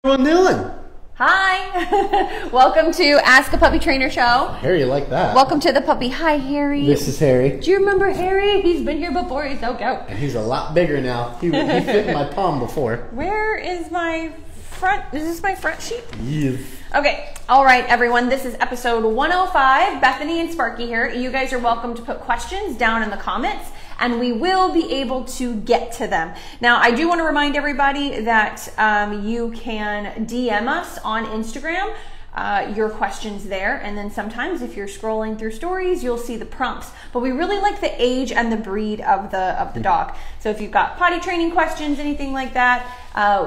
What are you doing? Hi, welcome to Ask a Puppy Trainer Show. Harry, you like that? Welcome to the puppy. Hi, Harry. This is Harry. Do you remember Harry? He's been here before. He's so cute. And he's a lot bigger now. He fit in my palm before. Where is my front? Is this my front sheet? Yes. Okay. All right, everyone. This is episode 105. Bethany and Sparky here. You guys are welcome to put questions down in the comments, and we will be able to get to them. Now, I do want to remind everybody that you can DM us on Instagram your questions there, and then sometimes if you're scrolling through stories, you'll see the prompts. But we really like the age and the breed of the dog. So if you've got potty training questions, anything like that,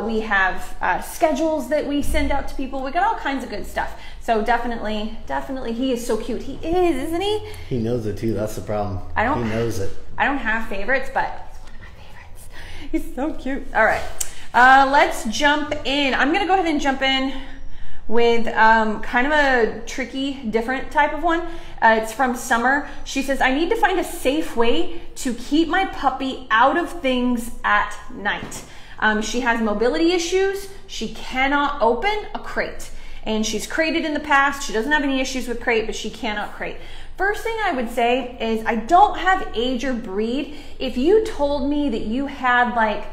we have schedules that we send out to people. We got all kinds of good stuff. So definitely, he is so cute. He is, isn't he? He knows it too. That's the problem. He knows it. I don't have favorites, but he's one of my favorites. He's so cute. All right, let's jump in. I'm gonna go ahead and jump in with kind of a tricky, different type of one. It's from Summer. She says, I need to find a safe way to keep my puppy out of things at night. She has mobility issues. She cannot open a crate. And she's crated in the past. She doesn't have any issues with crate, but she cannot crate. First thing I would say is I don't have age or breed. If you told me that you had like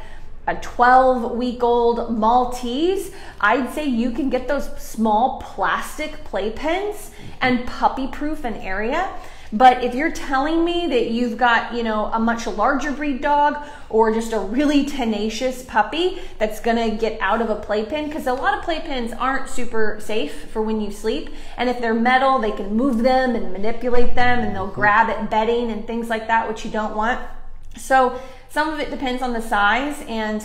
a 12-week-old Maltese, I'd say you can get those small plastic playpens and puppy-proof an area. But if you're telling me that you've got, you know, a much larger breed dog or just a really tenacious puppy that's gonna get out of a playpen, because a lot of playpens aren't super safe for when you sleep. And if they're metal, they can move them and manipulate them, and they'll grab at bedding and things like that, which you don't want. So some of it depends on the size and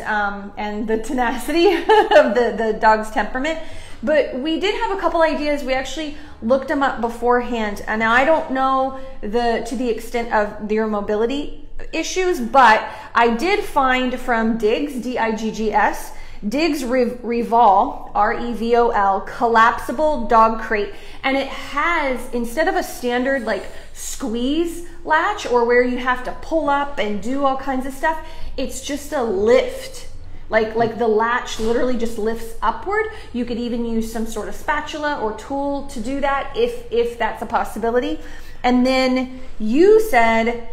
the tenacity of the dog's temperament. But we did have a couple ideas. We actually looked them up beforehand. And now I don't know to the extent of their mobility issues, but I did find from Diggs, D-I-G-G-S, Diggs Revol, R-E-V-O-L, collapsible dog crate. And it has, instead of a standard like squeeze latch or where you have to pull up and do all kinds of stuff, it's just a lift. Like the latch literally just lifts upward. You could even use some sort of spatula or tool to do that if that's a possibility. And then you said,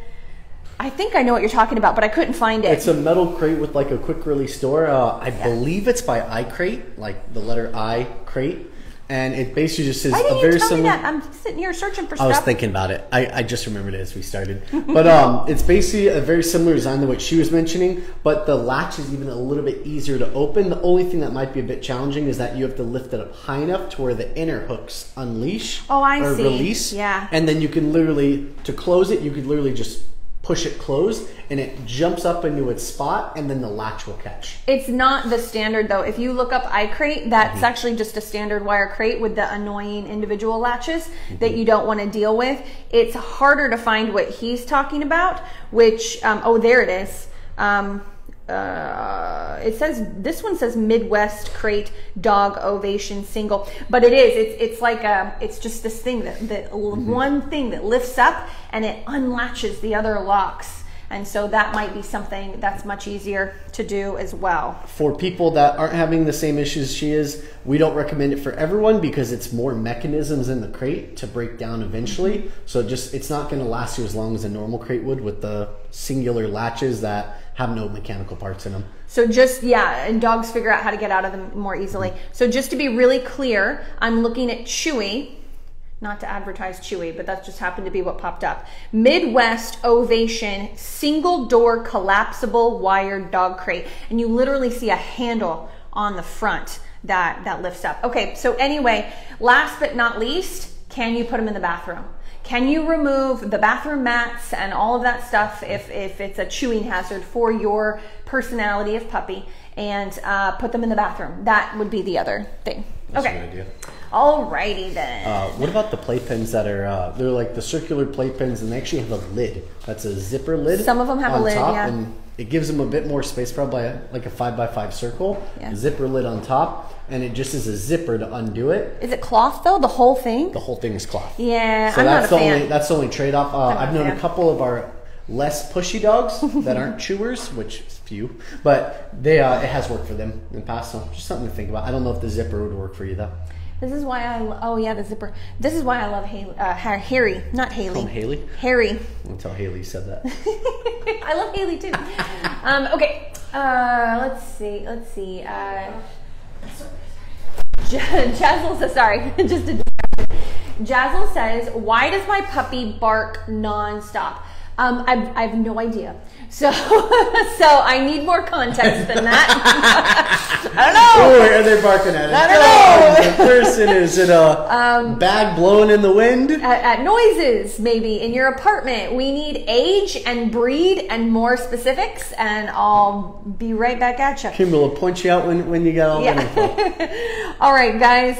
I think I know what you're talking about, but I couldn't find it. It's a metal crate with like a quick release door. I believe it's by iCrate, like the letter I crate. And it basically just says Why didn't a very you tell similar. me that? I'm sitting here searching for stuff. I was thinking about it. I just remembered it as we started. But it's basically a very similar design to what she was mentioning, but the latch is even a little bit easier to open. The only thing that might be a bit challenging is that you have to lift it up high enough to where the inner hooks unleash or release. Yeah. And then you can literally, to close it, you could literally just push it closed and it jumps up into its spot and then the latch will catch. It's not the standard though. If you look up iCrate, that's actually just a standard wire crate with the annoying individual latches that you don't want to deal with. It's harder to find what he's talking about, which, oh, there it is. It says, this one says Midwest Crate Dog Ovation Single, but it's like it's just this thing that one thing that lifts up and it unlatches the other locks. And so that might be something that's much easier to do as well. For people that aren't having the same issues she is, we don't recommend it for everyone because it's more mechanisms in the crate to break down eventually. So it's not going to last you as long as a normal crate would with the singular latches that have no mechanical parts in them. So and dogs figure out how to get out of them more easily. So just to be really clear, I'm looking at Chewy. Not to advertise Chewy, but that just happened to be what popped up. Midwest Ovation single door collapsible wired dog crate. And you literally see a handle on the front that lifts up. Okay, so anyway, last but not least, can you put them in the bathroom? Can you remove the bathroom mats and all of that stuff if it's a chewing hazard for your personality of puppy and put them in the bathroom? That would be the other thing. That's okay. a good idea. Alrighty then. What about the playpens that are, they're like the circular playpens and they actually have a lid. That's a zipper lid. Some of them have a lid, top, yeah. And it gives them a bit more space, probably like a 5x5 circle, zipper lid on top, and it just is a zipper to undo it. Is it cloth though, the whole thing? The whole thing is cloth. Yeah, so I'm not a fan. That's the only trade-off. I've known a couple of our less pushy dogs that aren't chewers, which few, but they it has worked for them in the past, so just something to think about. I don't know if the zipper would work for you though. This is why the zipper. This is why I love Harry, not Haley. Call him Haley? Harry. I'll tell Haley you said that. I love Haley too. Okay, let's see. Jazzle says, sorry, just a Jazzle says, why does my puppy bark nonstop? I have no idea. So I need more context than that. I don't know. Oh, are they barking at it? I don't know. Is it a person? Is it a bag blowing in the wind? At noises, maybe, in your apartment. We need age and breed and more specifics, and I'll be right back at you. Kim will point you out when you got all that info. All right, guys.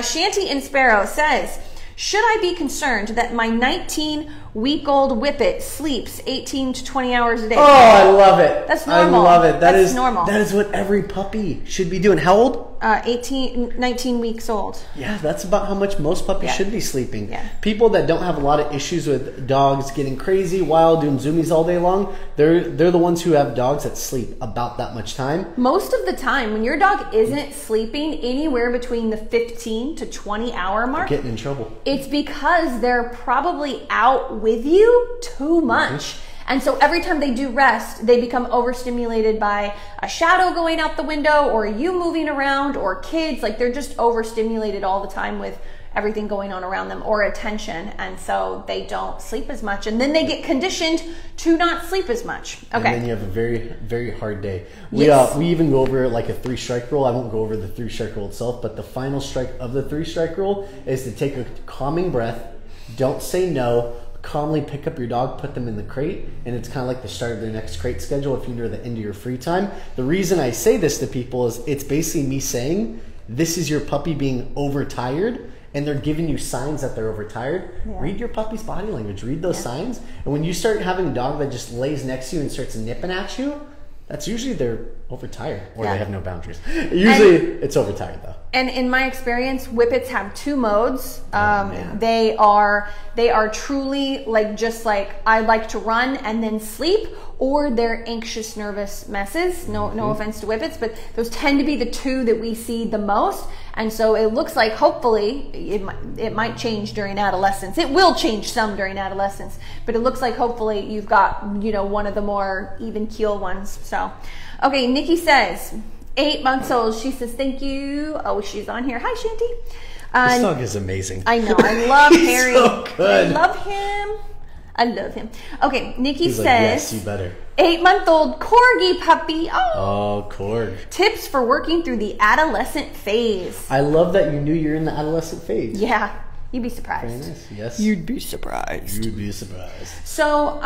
Shanty and Sparrow says, should I be concerned that my 19-week-old Whippet sleeps 18 to 20 hours a day? Oh, I love it. That's normal. I love it. That's normal. That is what every puppy should be doing. How old? 19 weeks old. Yeah, that's about how much most puppies should be sleeping. Yeah. People that don't have a lot of issues with dogs getting crazy, wild, doing zoomies all day long, they're the ones who have dogs that sleep about that much time. Most of the time, when your dog isn't sleeping anywhere between the 15 to 20 hour mark, They're getting in trouble. It's because they're probably out with you too much. Mm-hmm. And so every time they do rest, they become overstimulated by a shadow going out the window or you moving around or kids. Like they're just overstimulated all the time with everything going on around them or attention. And so they don't sleep as much. And then they get conditioned to not sleep as much. Okay. And then you have a very, very hard day. Yes. We even go over like a 3-strike rule. I won't go over the 3-strike rule itself, but the final strike of the 3-strike rule is to take a calming breath. Don't say no. Calmly pick up your dog, put them in the crate, and it's kind of like the start of their next crate schedule if you're near the end of your free time. The reason I say this to people is it's basically me saying this is your puppy being overtired, and they're giving you signs that they're overtired. Yeah. Read your puppy's body language. Read those signs. And when you start having a dog that just lays next to you and starts nipping at you, that's usually they're overtired or they have no boundaries. Usually it's overtired though. And in my experience, Whippets have 2 modes. They are truly like just like I like to run and then sleep, or they're anxious, nervous messes. No offense to Whippets, but those tend to be the 2 that we see the most. And so it looks like hopefully it might change during adolescence. It will change some during adolescence, but it looks like hopefully you've got one of the more even keel ones. So, okay, Nikki says 8 months old. She says thank you. Oh, she's on here. Hi, Shanty. This dog is amazing. I know. I love Harry. So good. I love him. Okay, Nikki says, yes, you better. 8-month-old Corgi puppy. Oh, Corg. Tips for working through the adolescent phase. I love that you knew you're in the adolescent phase. Yeah, you'd be surprised. Very nice. Yes. You'd be surprised. You'd be surprised. So,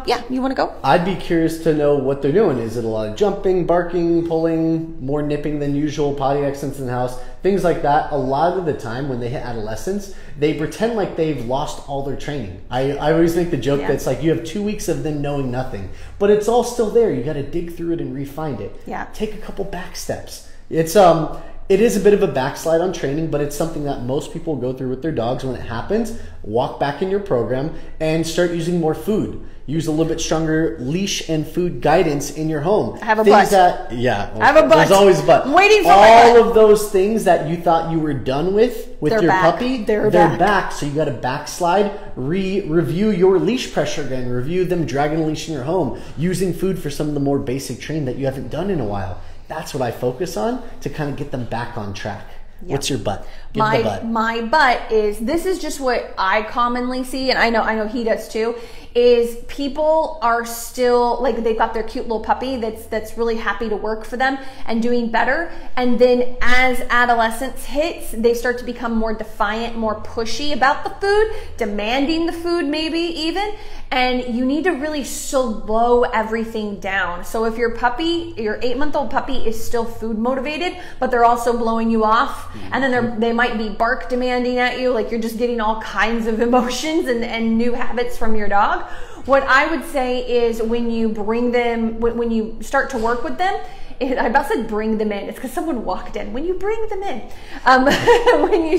yeah, you want to go? I'd be curious to know what they're doing. Is it a lot of jumping, barking, pulling, more nipping than usual, potty accents in the house, things like that? A lot of the time when they hit adolescence, they pretend like they've lost all their training. I always make the joke that it's like you have 2 weeks of them knowing nothing, but it's all still there. You got to dig through it and refine it. Yeah. Take a couple back steps. It is a bit of a backslide on training, but it's something that most people go through with their dogs when it happens. Walk back in your program and start using more food. Use a little bit stronger leash and food guidance in your home. I have a butt. I have a butt. There's always a butt. I'm waiting for all of those things that you thought you were done with your back. puppy. They're back. So you got to backslide. Review your leash pressure again. Review them dragging a leash in your home. Using food for some of the more basic training that you haven't done in a while. That's what I focus on to kind of get them back on track. Yep. What's your butt? My butt is, this is just what I commonly see, and I know he does too, is people are still, like they've got their cute little puppy that's really happy to work for them and doing better. And then as adolescence hits, they start to become more defiant, more pushy about the food, demanding the food maybe even. And you need to really slow everything down. So if your 8-month-old puppy is still food motivated, but they're also blowing you off, and then they might be bark demanding at you, like you're just getting all kinds of emotions and new habits from your dog. What I would say is when you bring them, when you start to work with them, I about said bring them in. It's because someone walked in. When you bring them in,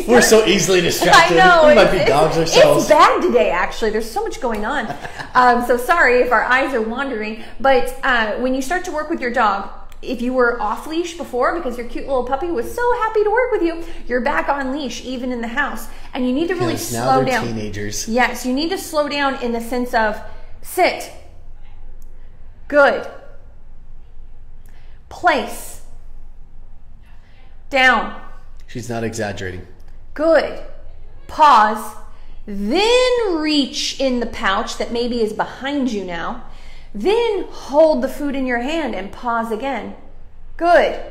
we're so easily distracted. I know. We might be dogs ourselves. It's bad today, actually. There's so much going on. So sorry if our eyes are wandering. But when you start to work with your dog, if you were off leash before because your cute little puppy was so happy to work with you, you're back on leash even in the house. And you need to really slow down. Teenagers. Yes, you need to slow down in the sense of sit. Good. Place. Down. She's not exaggerating. Good. Pause. Then reach in the pouch that maybe is behind you now. Then hold the food in your hand and pause again. Good.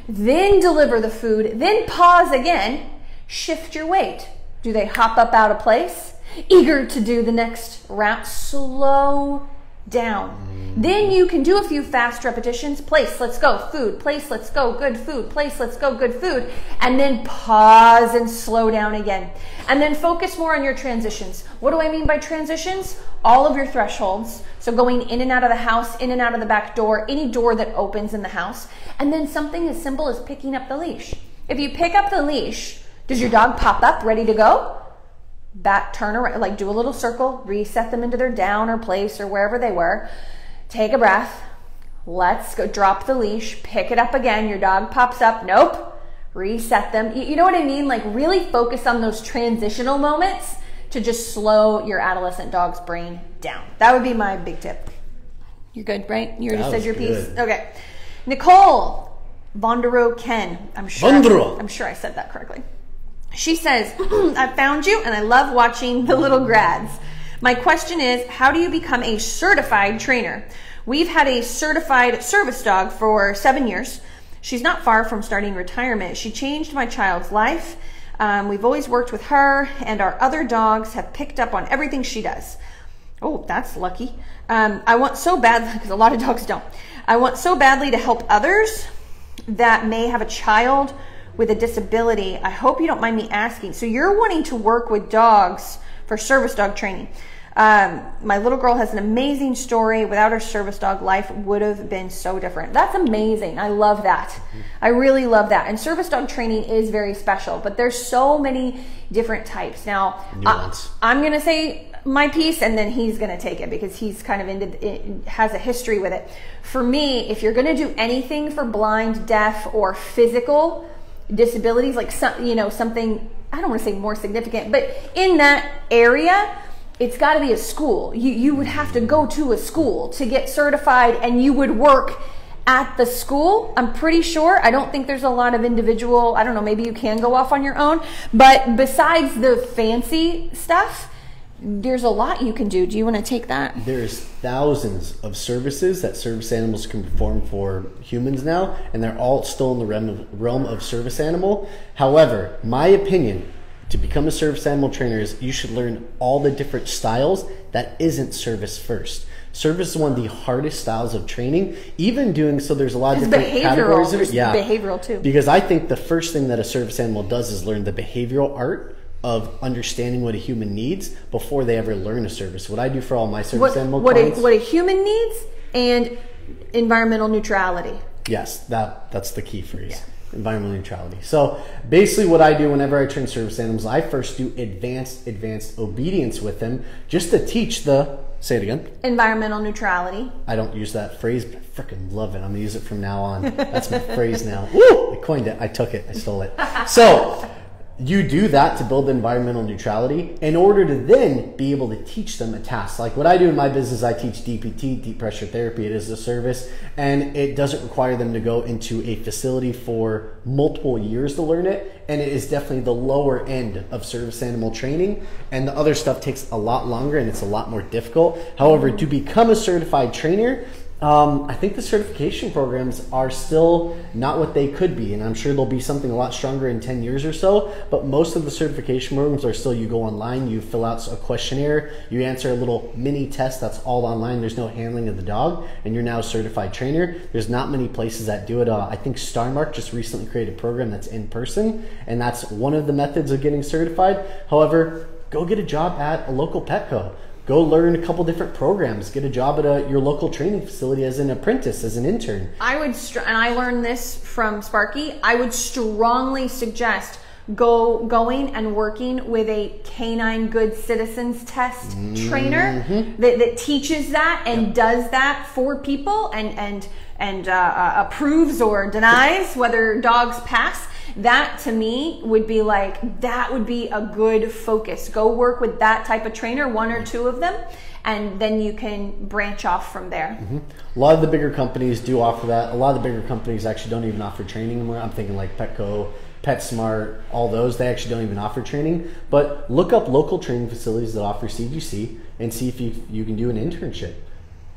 Then deliver the food. Then pause again. Shift your weight. Do they hop up out of place? Eager to do the next route. Slow down. Then you can do a few fast repetitions. Place, let's go. Food, place, let's go. Good food, place, let's go. Good food. And then pause and slow down again. And then focus more on your transitions. What do I mean by transitions? All of your thresholds. So going in and out of the house, in and out of the back door, any door that opens in the house. And then something as simple as picking up the leash. If you pick up the leash, does your dog pop up ready to go? Back, turn around, like do a little circle, reset them into their down or place or wherever they were. Take a breath. Let's go. Drop the leash. Pick it up again. Your dog pops up. Nope. Reset them. You know what I mean? Like really focus on those transitional moments to just slow your adolescent dog's brain down. That would be my big tip. You're good, right? You already said your piece? Okay. Nicole Vonderow Ken. I'm sure I said that correctly. She says, I found you and I love watching the little grads. My question is, how do you become a certified trainer? We've had a certified service dog for 7 years. She's not far from starting retirement. She changed my child's life. We've always worked with her, and our other dogs have picked up on everything she does. Oh, that's lucky. I want so badly, because a lot of dogs don't. I want so badly to help others that may have a child with a disability. I hope you don't mind me asking. So you're wanting to work with dogs for service dog training. My little girl has an amazing story. Without her service dog, life would have been so different. That's amazing. I love that. I really love that. And service dog training is very special, but there's so many different types. Now, I'm going to say my piece and then he's going to take it because he's kind of has a history with it. For me, if you're going to do anything for blind, deaf, or physical disabilities, like something, I don't want to say more significant, but in that area, it's got to be a school. You would have to go to a school to get certified, and you would work at the school. I'm pretty sure. I don't think there's a lot of individual, I don't know, maybe you can go off on your own, but besides the fancy stuff, there's a lot you can do. Do you want to take that? There's thousands of services that service animals can perform for humans now, and they're all still in the realm of service animal. However, my opinion, to become a service animal trainer is you should learn all the different styles that isn't service first. Service is one of the hardest styles of training. Even doing so, there's a lot of different categories of it. Yeah, behavioral too. Because I think the first thing that a service animal does is learn the behavioral art of understanding what a human needs before they ever learn a service. What I do for all my service animal clients, what a human needs, and environmental neutrality. Yes, that's the key phrase. Yeah. Environmental neutrality. So basically what I do whenever I train service animals, I first do advanced obedience with them just to teach say it again. Environmental neutrality. I don't use that phrase, but I freaking love it. I'm gonna use it from now on. That's my phrase now. Woo! I coined it. I took it. I stole it. So you do that to build environmental neutrality in order to then be able to teach them a task. Like what I do in my business, I teach DPT, deep pressure therapy. It is a service, and it doesn't require them to go into a facility for multiple years to learn it. And it is definitely the lower end of service animal training. And the other stuff takes a lot longer and it's a lot more difficult. However, to become a certified trainer, I think the certification programs are still not what they could be, and I'm sure there'll be something a lot stronger in 10 years or so, but most of the certification programs are still, you go online, you fill out a questionnaire, you answer a little mini test, that's all online, there's no handling of the dog, and you're now a certified trainer. There's not many places that do it. I think Starmark just recently created a program that's in person, and that's one of the methods of getting certified. However, go get a job at a local Petco. go learn a couple different programs, get a job at your local training facility as an apprentice, as an intern. I would, and I learned this from Sparky, I would strongly suggest going and working with a canine good citizens test trainer that teaches that and does that for people and approves or denies whether dogs pass. That to me would be like, that would be a good focus. Go work with that type of trainer, one or two of them, and then you can branch off from there. A lot of the bigger companies do offer that. A lot of the bigger companies actually don't even offer training anymore. I'm thinking like Petco, PetSmart, all those, they actually don't even offer training. But look up local training facilities that offer CGC and see if you can do an internship.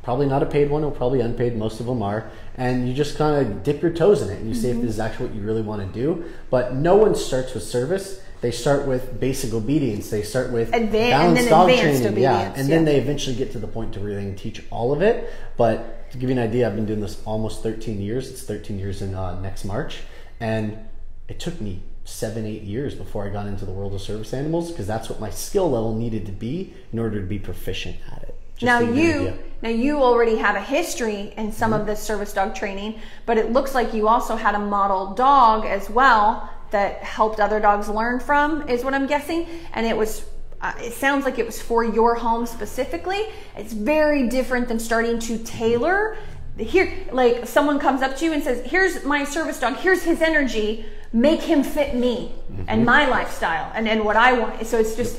Probably not a paid one, or probably unpaid, most of them are. And you just kind of dip your toes in it and you see if this is actually what you really want to do. But no one starts with service. They start with basic obedience. They start with balanced dog training. Obedience, and then they eventually get to the point to where they can teach all of it. But to give you an idea, I've been doing this almost 13 years. It's 13 years in next March. And it took me 7-8 years before I got into the world of service animals, because that's what my skill level needed to be in order to be proficient at it. Now you already have a history in some of this service dog training, but it looks like you also had a model dog as well that helped other dogs learn from, is what I'm guessing. And it was, it sounds like it was for your home specifically. It's very different than starting to tailor. Here, like someone comes up to you and says, here's my service dog, here's his energy, make him fit me and my lifestyle and what I want. So it's just,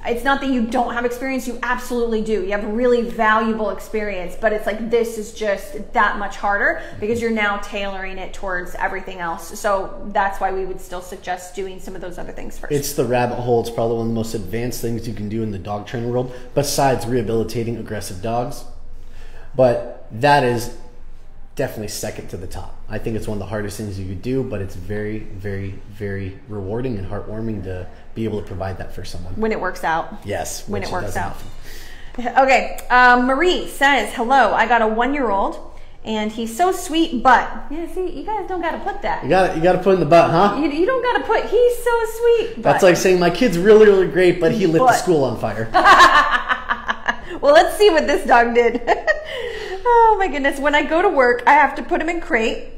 it's not that you don't have experience, you absolutely do. You have really valuable experience, but it's like, this is just that much harder because you're now tailoring it towards everything else. So that's why we would still suggest doing some of those other things first. It's the rabbit hole. It's probably one of the most advanced things you can do in the dog training world, besides rehabilitating aggressive dogs. But that is definitely second to the top. I think it's one of the hardest things you could do, but it's very, very, very rewarding and heartwarming to be able to provide that for someone. When it works out. Yes. When it works out. Okay. Marie says, hello, I got a 1-year-old and he's so sweet, but yeah, see, you guys don't got to put that. You got to put in the butt, huh? You don't got to put, he's so sweet. But. That's like saying my kid's really, really great, but he lit the school on fire. Well, let's see what this dog did. Oh my goodness. When I go to work, I have to put him in crate.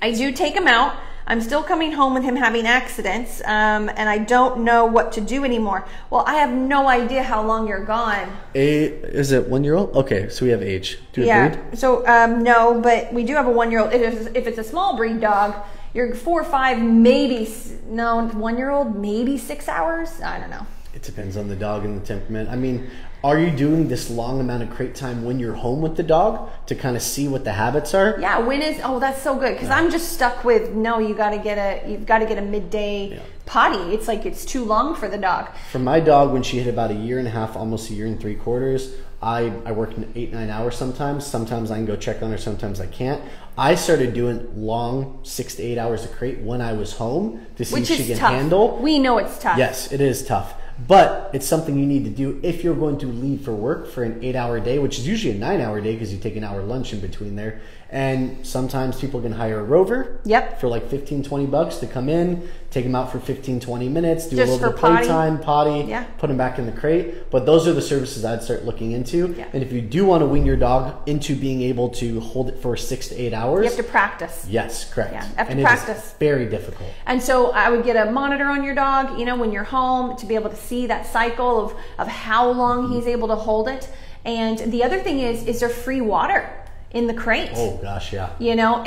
I do take him out. I'm still coming home with him having accidents, and I don't know what to do anymore. Well, I have no idea how long you're gone. Is it 1-year-old? Okay, so we have age. Do you agree? So no, but we do have a 1-year-old. If it's a small breed dog, you're 4 or 5, maybe, no, 1-year-old, maybe 6 hours. I don't know. It depends on the dog and the temperament. I mean, are you doing this long amount of crate time when you're home with the dog to kind of see what the habits are? Yeah, oh, that's so good. Because I'm just stuck with, no, you've got to get a midday potty. It's like, it's too long for the dog. For my dog, when she hit about 1.5 years, almost 1 3/4 years, I work 8-9 hours sometimes. Sometimes I can go check on her, sometimes I can't. I started doing long 6 to 8 hours of crate when I was home to see if she can handle. We know it's tough. Yes, it is tough. But it's something you need to do if you're going to leave for work for an 8-hour day, which is usually a 9-hour day because you take an hour lunch in between there. And sometimes people can hire a rover for like $15-20 to come in, take them out for 15-20 minutes, do just a little bit of playtime, potty, put them back in the crate. But those are the services I'd start looking into. Yeah. And if you do want to wean your dog into being able to hold it for 6 to 8 hours, you have to practice. Yes, correct. Yeah, you have to practice. It is very difficult. And so I would get a monitor on your dog, you know, when you're home, to be able to see that cycle of how long he's able to hold it. And the other thing is there free water in the crate? Oh gosh, yeah. You know,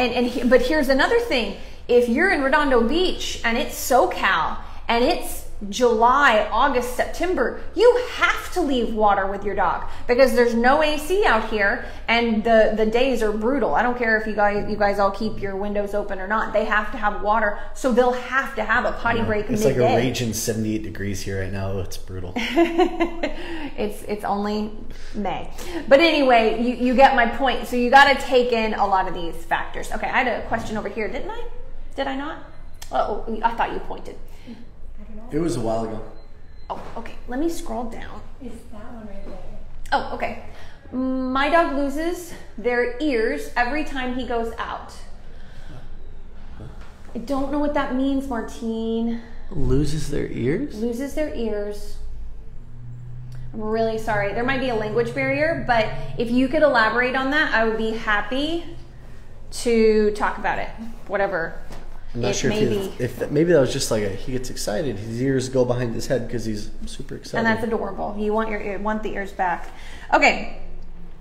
but here's another thing. If you're in Redondo Beach and it's SoCal and it's July, August, September, you have to leave water with your dog because there's no AC out here and the days are brutal. I don't care if you guys all keep your windows open or not. They have to have water, so they'll have to have a potty break midday. It's like a raging 78 degrees here right now. It's brutal. It's only May. But anyway, you get my point. So you got to take in a lot of these factors. Okay, I had a question over here, didn't I? Did I not? Oh, I thought you pointed. It was a while ago. Oh, okay. Let me scroll down. It's that one right there. Oh, okay. My dog loses their ears every time he goes out. I don't know what that means, Martine. Loses their ears? Loses their ears. I'm really sorry. There might be a language barrier, but if you could elaborate on that, I would be happy to talk about it. Whatever. I'm not sure if maybe that was just like he gets excited. His ears go behind his head because he's super excited. And that's adorable. You want the ears back. Okay.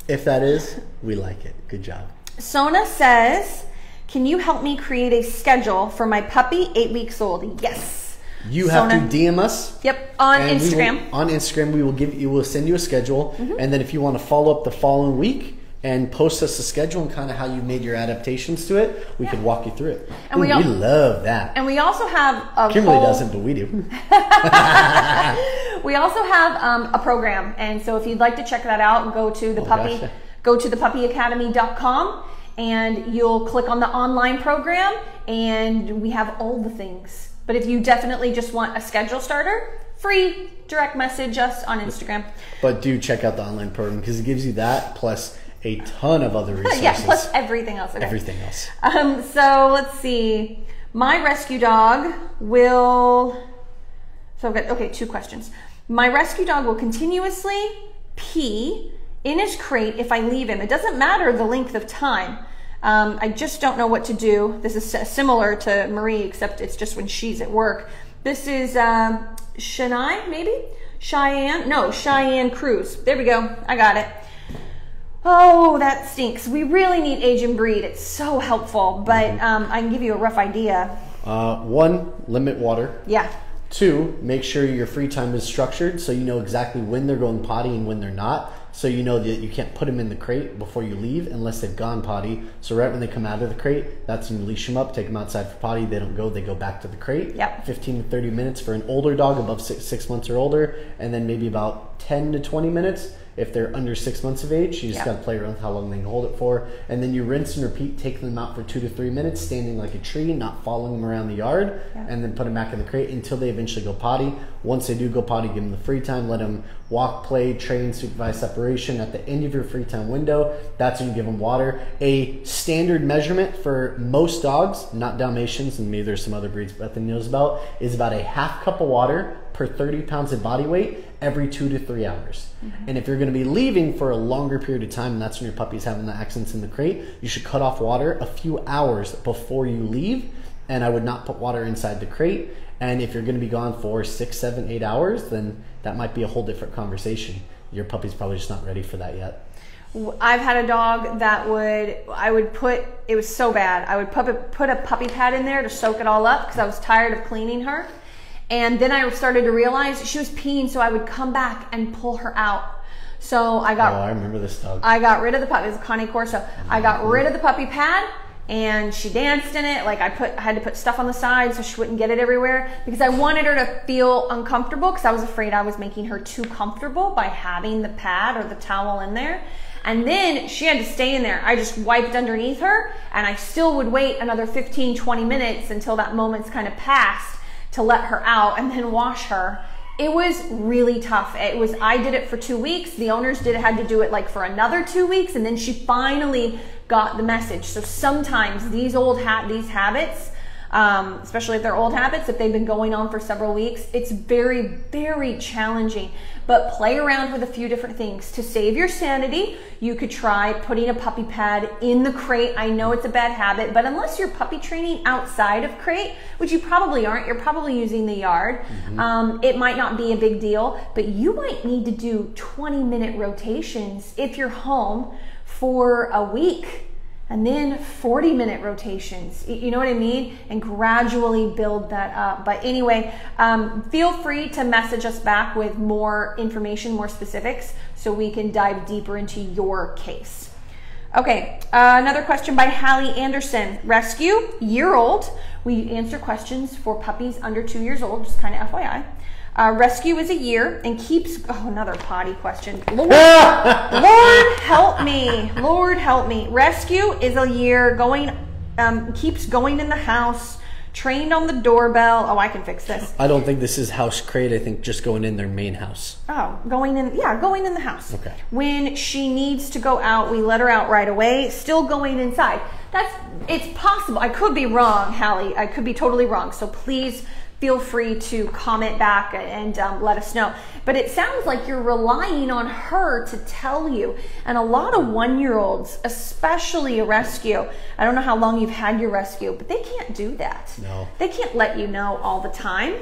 If that is, we like it. Good job. Sona says, "Can you help me create a schedule for my puppy, 8 weeks old?" Yes. You have to DM us. Yep, on Instagram. On Instagram, we will send you a schedule, and then if you want to follow up the following week and post us a schedule and kind of how you made your adaptations to it, we could walk you through it. And we love that. And we also have Kimberly doesn't, but we do. We also have a program, and so if you'd like to check that out, go to thepuppyacademy.com, and you'll click on the online program, and we have all the things. But if you definitely just want a schedule starter, free, direct message us on Instagram. But do check out the online program because it gives you that plus a ton of other resources. Yeah, plus everything else. Okay. Everything else. So let's see. My rescue dog will... So I've got, okay, 2 questions. My rescue dog will continuously pee in his crate if I leave him. It doesn't matter the length of time. I just don't know what to do. This is similar to Marie, except it's just when she's at work. This is Shania, maybe? Cheyenne? No, Cheyenne Cruz. There we go. I got it. Oh, that stinks. We really need age and breed. It's so helpful, but I can give you a rough idea. 1, limit water. Yeah. 2, make sure your free time is structured so you know exactly when they're going potty and when they're not. So you know that you can't put them in the crate before you leave unless they've gone potty. So right when they come out of the crate, that's when you leash them up, take them outside for potty. They don't go, they go back to the crate. Yep. 15 to 30 minutes for an older dog above 6 months or older, and then maybe about 10 to 20 minutes if they're under 6 months of age. You just got to play around with how long they can hold it for. And then you rinse and repeat, taking them out for 2 to 3 minutes, standing like a tree, not following them around the yard, and then put them back in the crate until they eventually go potty. Once they do go potty, give them the free time, let them walk, play, train, supervise separation. At the end of your free time window, that's when you give them water. A standard measurement for most dogs, not Dalmatians, and maybe there's some other breeds Bethany knows about, is about a ½ cup of water per 30 pounds of body weight every 2 to 3 hours. And if you're going to be leaving for a longer period of time, and that's when your puppy's having the accidents in the crate, you should cut off water a few hours before you leave. And I would not put water inside the crate. And if you're going to be gone for 6, 7, 8 hours, then that might be a whole different conversation. Your puppy's probably just not ready for that yet. I've had a dog that it was so bad, I would put a puppy pad in there to soak it all up because I was tired of cleaning her. And then I started to realize she was peeing, so I would come back and pull her out. So I remember this dog. I got rid of the puppy. It was a Connie Corso. I got rid of the puppy pad, and she danced in it. Like I had to put stuff on the side so she wouldn't get it everywhere because I wanted her to feel uncomfortable because I was afraid I was making her too comfortable by having the pad or the towel in there. And then she had to stay in there. I just wiped underneath her, and I still would wait another 15, 20 minutes until that moment's kind of passed to let her out and then wash her. It was really tough. I did it for 2 weeks. The owners had to do it like for another 2 weeks, and then she finally got the message. So sometimes these habits, especially if they're old habits, if they've been going on for several weeks, it's very, very challenging. But play around with a few different things. To save your sanity, you could try putting a puppy pad in the crate. I know it's a bad habit, but unless you're puppy training outside of crate, which you probably aren't, you're probably using the yard, it might not be a big deal, but you might need to do 20-minute rotations if you're home for a week. And then 40-minute rotations, you know what I mean? And gradually build that up. But anyway, feel free to message us back with more information, more specifics, so we can dive deeper into your case. Okay, another question by Hallie Anderson. Rescue, year-old. We answer questions for puppies under 2 years old, just kind of FYI. Rescue is a year and keeps, another potty question. Lord help me. Lord help me. Rescue is a year, keeps going in the house, trained on the doorbell. Oh, I can fix this. I don't think this is house crate. I think just going in their main house. Oh, going in the house. Okay. When she needs to go out, we let her out right away, still going inside. It's possible. I could be wrong, Hallie. I could be totally wrong. So please feel free to comment back and let us know. But it sounds like you're relying on her to tell you. And a lot of 1-year-olds, especially a rescue, I don't know how long you've had your rescue, but they can't do that. No. They can't let you know all the time.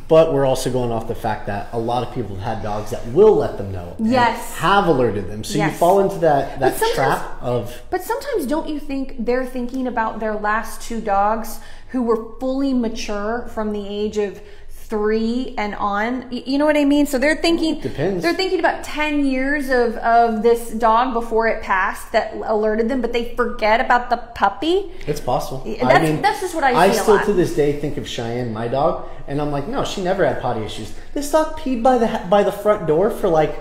But we're also going off the fact that a lot of people have had dogs that will let them know. Yes. Have alerted them. So you fall into that trap of... But sometimes don't you think they're thinking about their last 2 dogs who were fully mature from the age of 3 and on? You know what I mean? So they're thinking... Depends. They're thinking about 10 years of this dog before it passed that alerted them, but they forget about the puppy. It's possible. That's just what I see I still to this day think of Cheyenne, my dog, and I'm like, no, she never had potty issues. This dog peed by the front door for like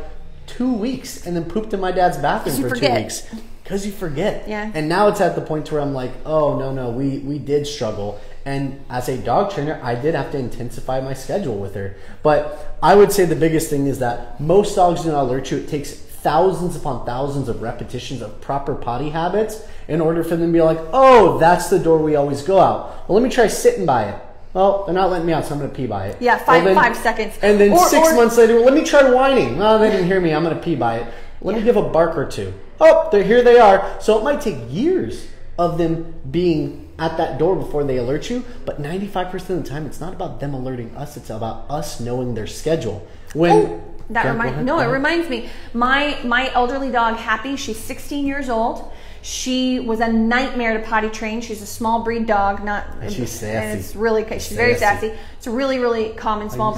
2 weeks and then pooped in my dad's bathroom for 2 weeks. Because you forget. Yeah. And now it's at the point where I'm like, oh, no, we did struggle. And as a dog trainer, I did have to intensify my schedule with her. But I would say the biggest thing is that most dogs do not alert you. It takes thousands upon thousands of repetitions of proper potty habits in order for them to be like, oh, that's the door we always go out. Well, let me try sitting by it. Well, they're not letting me out, so I'm going to pee by it. Yeah, 5 seconds. And then 6 months later, let me try whining. No, they didn't hear me. I'm going to pee by it. Let me give a bark or 2. Oh, here they are. So it might take years of them being at that door before they alert you, but 95% of the time, it's not about them alerting us. It's about us knowing their schedule. It reminds me. My elderly dog, Happy, she's 16 years old. She was a nightmare to potty train. She's a small breed dog, she's sassy. And it's really she's very sassy. It's really, really common. Small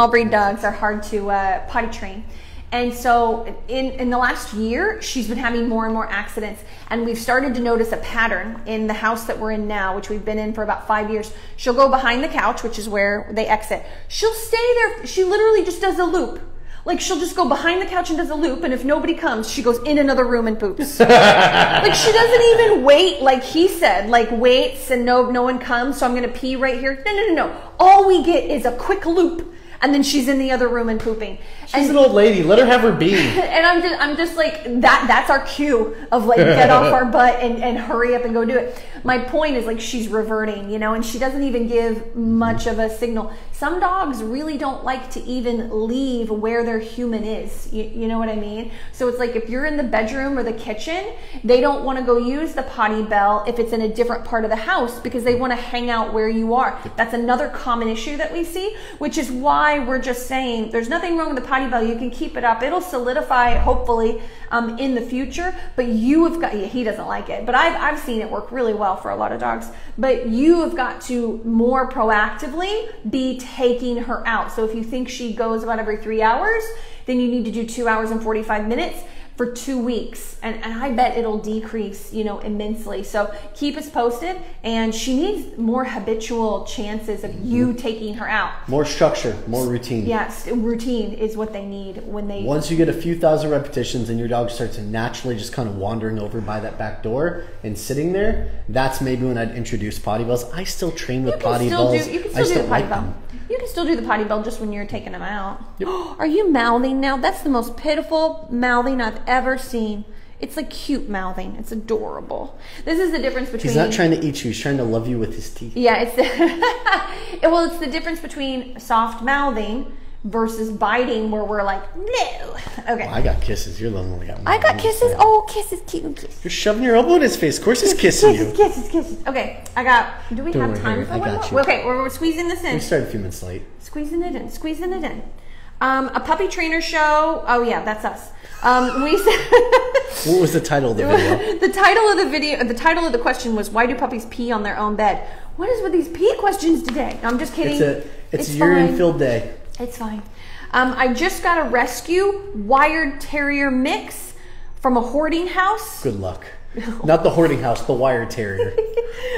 breed dogs are hard to potty train. And so in the last year, she's been having more and more accidents. And we've started to notice a pattern in the house that we're in now, which we've been in for about 5 years. She'll go behind the couch, which is where they exit. She'll stay there. She literally just does a loop. Like, she'll just go behind the couch and does a loop, and if nobody comes, she goes in another room and poops. Like, she doesn't even wait, like he said, like, waits and no one comes, so I'm going to pee right here. No. All we get is a quick loop, and then she's in the other room and pooping. She's an old lady. Let her have her bean. And I'm just like, that's our cue of like, get off our butt and hurry up and go do it. My point is like, she's reverting, and she doesn't even give much of a signal. Some dogs really don't like to even leave where their human is. You know what I mean? So it's like, if you're in the bedroom or the kitchen, they don't want to go use the potty bell if it's in a different part of the house because they want to hang out where you are. That's another common issue that we see, which is why we're just saying there's nothing wrong with the potty bell. You can keep it up. It'll solidify, hopefully, in the future. But you have got, he doesn't like it, but I've seen it work really well for a lot of dogs. But you have got to more proactively be taking her out. So if you think she goes about every 3 hours, then you need to do 2 hours and 45 minutes for 2 weeks. And I bet it'll decrease, immensely. So keep us posted. And she needs more habitual chances of you taking her out. More structure, more routine. Yes, routine is what they need when they... Once you get a few thousand repetitions and your dog starts to naturally just kind of wandering over by that back door and sitting there, that's maybe when I'd introduce potty bells. I still train with potty bells. You can still do the potty bell. You can still do the potty bell just when you're taking them out. Yep. Are you mouthing now? That's the most pitiful mouthing I've ever seen. It's like cute mouthing. It's adorable. This is the difference between... He's not trying to eat you. He's trying to love you with his teeth. Yeah, it's the difference between soft mouthing versus biting where we're like, no. Okay. Well, I got kisses. You're the one that got one. I got kisses. Oh, kisses, cute kisses. You're shoving your elbow in his face. Of course he's kissing you. Kisses. Okay, do we have time for one more? Okay, we're squeezing this in. We started a few minutes late. Squeezing it in. A puppy trainer show. Oh yeah, that's us. We said. What was the title of the video? The title of the question was, why do puppies pee on their own bed? What is with these pee questions today? No, I'm just kidding. It's a urine-filled day. It's fine. I just got a rescue wired terrier mix from a hoarding house. Good luck. Not the hoarding house, the wired terrier.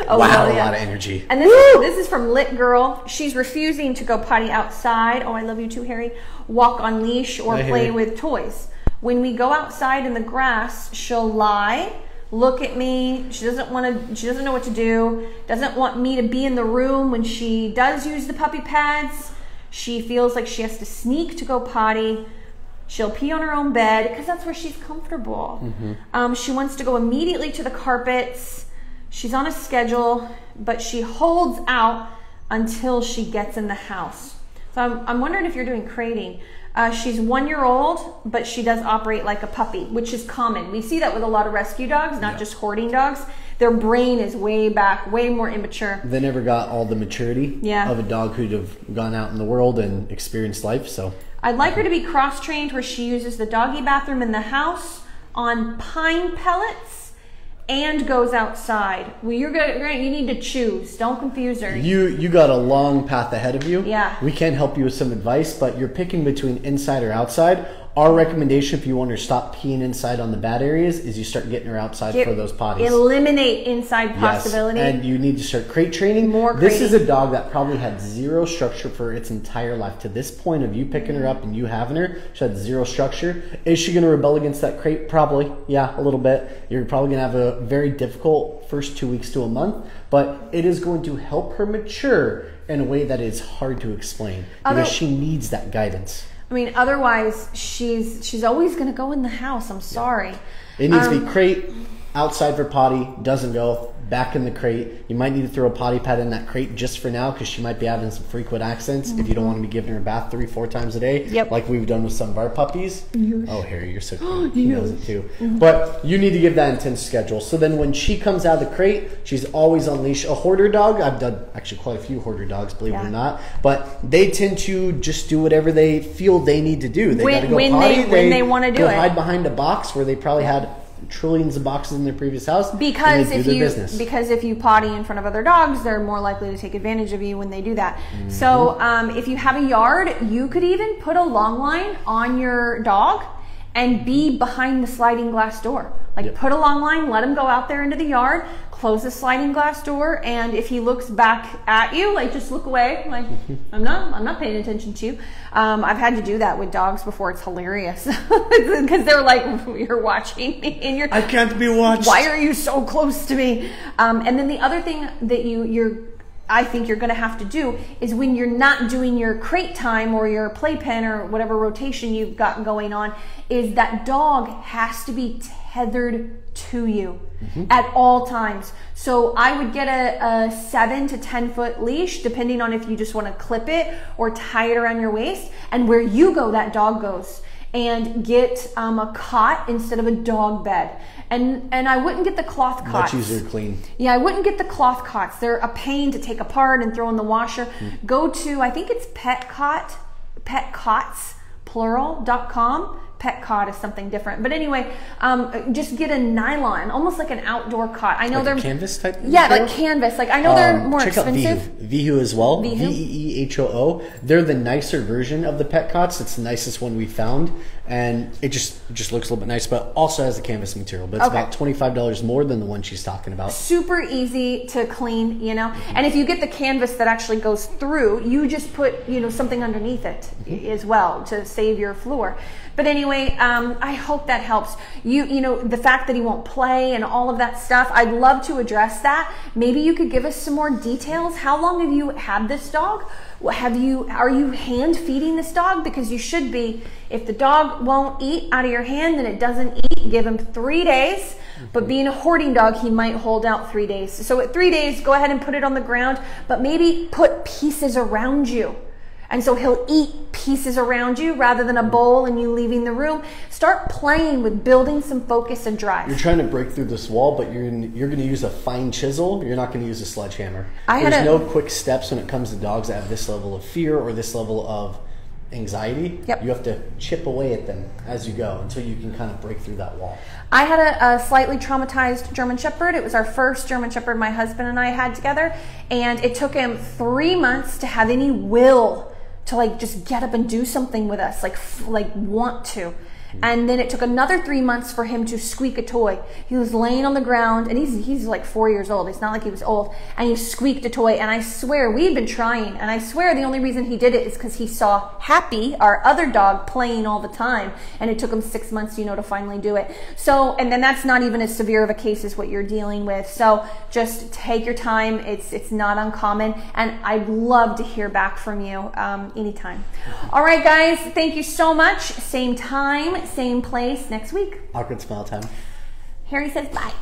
Oh, wow, a lot of energy. And this is from Lit Girl. She's refusing to go potty outside. Oh, I love you too, Harry. Walk on leash or play with toys. When we go outside in the grass, she'll lie, look at me. She doesn't know what to do. Doesn't want me to be in the room when she does use the puppy pads. She feels like she has to sneak to go potty. She'll pee on her own bed because that's where she's comfortable. Mm-hmm. She wants to go immediately to the carpets. She's on a schedule, but she holds out until she gets in the house. So I'm wondering if you're doing crating. She's 1 year old, but she does operate like a puppy, which is common. We see that with a lot of rescue dogs, not just hoarding dogs. Their brain is way back, way more immature. They never got all the maturity of a dog who'd have gone out in the world and experienced life. So I'd like her to be cross-trained where she uses the doggy bathroom in the house on pine pellets and goes outside. Well, you need to choose. Don't confuse her. You got a long path ahead of you. Yeah. We can help you with some advice, but you're picking between inside or outside. Our recommendation, if you want her to stop peeing inside on the bad areas, is you start getting her outside for those potties. Eliminate inside possibility. Yes, and you need to start crate training. This is a dog that probably had zero structure for its entire life. To this point of you picking her up and you having her, she had zero structure. Is she going to rebel against that crate? Probably. Yeah, a little bit. You're probably going to have a very difficult first 2 weeks to a month, but it is going to help her mature in a way that is hard to explain because she needs that guidance. I mean, otherwise, she's always going to go in the house. I'm sorry. It needs to be crate, outside for potty, doesn't go, back in the crate. You might need to throw a potty pad in that crate just for now because she might be having some frequent accidents if you don't want to be giving her a bath 3-4 times a day, like we've done with some of our puppies. Oh, Harry, you're so cool. He knows it too. But you need to give that intense schedule. So then when she comes out of the crate, she's always on leash. A hoarder dog, I've done actually quite a few hoarder dogs, believe it or not, but they tend to just do whatever they feel they need to do. They got to go potty. When they want to do it. Hide behind a box where they probably had trillions of boxes in their previous house because if you potty in front of other dogs, they're more likely to take advantage of you when they do that. So if you have a yard, you could even put a long line on your dog and be behind the sliding glass door. Like put a long line, let him go out there into the yard, close the sliding glass door, and if he looks back at you, like just look away, like I'm not paying attention to you. I've had to do that with dogs before. It's hilarious because they're like, you're watching me and you're, I can't be watched. Why are you so close to me? And then the other thing that I think you're going to have to do is when you're not doing your crate time or your playpen or whatever rotation you've got going on, is that dog has to be tethered to you at all times. So I would get a 7 to 10 foot leash, depending on if you just want to clip it or tie it around your waist, and where you go, that dog goes. And get a cot instead of a dog bed. And I wouldn't get the cloth cots. Much easier to clean. Yeah, I wouldn't get the cloth cots. They're a pain to take apart and throw in the washer. Go to, I think it's petcots.com. Pet cot is something different, but anyway, just get a nylon, almost like an outdoor cot. I know like they're a canvas type. Like canvas. Like I know they're more expensive. Check out Vihu as well. Veehoo. They're the nicer version of the pet cots. It's the nicest one we found, and it just looks a little bit nice, but also has the canvas material. But it's about $25 more than the one she's talking about. Super easy to clean, you know. And if you get the canvas that actually goes through, you just put something underneath it as well to save your floor. But anyway, I hope that helps. You know, the fact that he won't play and all of that stuff, I'd love to address that. Maybe you could give us some more details. How long have you had this dog? Are you hand feeding this dog? Because you should be. If the dog won't eat out of your hand, then it doesn't eat. Give him 3 days. But being a hoarding dog, he might hold out 3 days. So at 3 days, go ahead and put it on the ground, but maybe put pieces around you. And so he'll eat pieces around you rather than a bowl and you leaving the room. Start playing with building some focus and drive. You're trying to break through this wall, but you're going to use a fine chisel. You're not going to use a sledgehammer. There's no quick steps when it comes to dogs that have this level of fear or this level of anxiety. You have to chip away at them as you go until you can kind of break through that wall. I had a slightly traumatized German Shepherd. It was our first German Shepherd my husband and I had together, and it took him 3 months to have any will to like just get up and do something with us, like want to. And then it took another 3 months for him to squeak a toy. He was laying on the ground, and he's like 4 years old. It's not like he was old. And he squeaked a toy, and I swear, we had been trying, and I swear the only reason he did it is because he saw Happy, our other dog, playing all the time, and it took him 6 months, to finally do it. So, and then that's not even as severe of a case as what you're dealing with. So just take your time. It's not uncommon, and I'd love to hear back from you anytime. All right, guys, thank you so much. Same time, same place next week. Awkward smile time. Harry says bye.